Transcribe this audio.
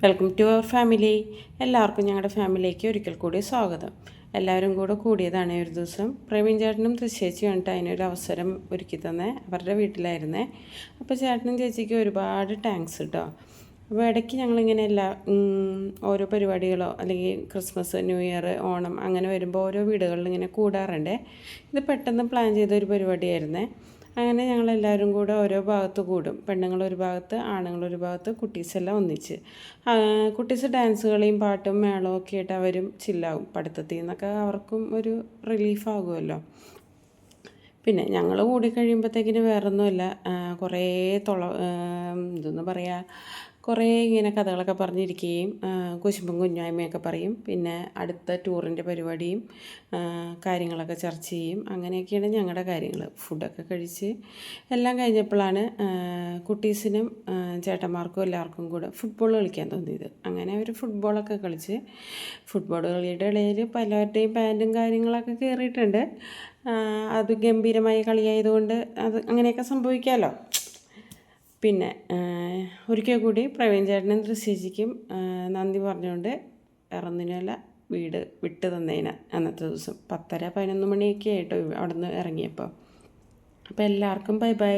Welcome to our family. എല്ലാവർക്കും ഞങ്ങളുടെ ഫാമിലിയിലേക്ക് ഒരിക്കൽ കൂടി സ്വാഗതം. എല്ലാവരും കൂടെ കൂടിയതാണ് ഒരു ദിവസം. പ്രവീൺ ചേട്ടനും തൃശ്ശേച്ചി കണ്ടിട്ട് അതിനൊരു അവസരം ഒരുക്കി തന്നെ അവരുടെ വീട്ടിലായിരുന്നേ. അപ്പോൾ ചേട്ടനും ചേച്ചിക്ക് ഒരുപാട് താങ്ക്സ് കേട്ടോ. അപ്പോൾ ഇടയ്ക്ക് ഞങ്ങളിങ്ങനെ ഓരോ പരിപാടികളോ അല്ലെങ്കിൽ ക്രിസ്മസ്, ന്യൂ ഇയർ, ഓണം അങ്ങനെ വരുമ്പോൾ ഓരോ വീടുകളിൽ ഇങ്ങനെ കൂടാറുണ്ടേ. ഇത് പെട്ടെന്ന് പ്ലാൻ ചെയ്ത ഒരു പരിപാടിയായിരുന്നേ. അങ്ങനെ ഞങ്ങളെല്ലാവരും കൂടെ ഓരോ ഭാഗത്ത് കൂടും. പെണ്ണുങ്ങളൊരു ഭാഗത്ത്, ആണുങ്ങളൊരു ഭാഗത്ത്, കുട്ടീസെല്ലാം ഒന്നിച്ച്. കുട്ടീസ് ഡാൻസ് കളിയും പാട്ടും മേളവും ഒക്കെ ആയിട്ട് അവരും ചില്ലാവും. പഠിത്തത്തിൽ നിന്നൊക്കെ അവർക്കും ഒരു റിലീഫാകുമല്ലോ. പിന്നെ ഞങ്ങൾ കൂടിക്കഴിയുമ്പോഴത്തേക്കിന് വേറൊന്നുമില്ല, കുറേ ഇതൊന്ന് പറയുക, കുറേ ഇങ്ങനെ കഥകളൊക്കെ പറഞ്ഞിരിക്കുകയും കുശുമ്പും കുഞ്ഞായ്മയൊക്കെ പറയും. പിന്നെ അടുത്ത ടൂറിൻ്റെ പരിപാടിയും കാര്യങ്ങളൊക്കെ ചർച്ച ചെയ്യും. അങ്ങനെയൊക്കെയാണ് ഞങ്ങളുടെ കാര്യങ്ങൾ. ഫുഡൊക്കെ കഴിച്ച് എല്ലാം കഴിഞ്ഞപ്പോഴാണ് കുട്ടീസിനും ചേട്ടന്മാർക്കും എല്ലാവർക്കും കൂടെ ഫുട്ബോൾ കളിക്കാൻ തോന്നിയത്. അങ്ങനെ അവർ ഫുട്ബോളൊക്കെ കളിച്ച്, ഫുട്ബോൾ കളിയുടെ ഇടയിൽ പലരുടെയും പാൻറ്റും കാര്യങ്ങളൊക്കെ കയറിയിട്ടുണ്ട്. അത് ഗംഭീരമായ കളിയായതുകൊണ്ട് അത് അങ്ങനെയൊക്കെ സംഭവിക്കാമല്ലോ. പിന്നെ ഒരിക്കൽ കൂടി പ്രവീൺ ചേട്ടനും തൃശ്ശേച്ചിക്കും നന്ദി പറഞ്ഞുകൊണ്ട് ഇറന്നിനല്ല വീട് വിട്ട് തന്നേന്. അന്നത്തെ ദിവസം 10:30-11 മണിയൊക്കെ ആയിട്ടോ അവിടെ നിന്ന് ഇറങ്ങിയപ്പോൾ. അപ്പോൾ എല്ലാവർക്കും ബൈ ബൈ.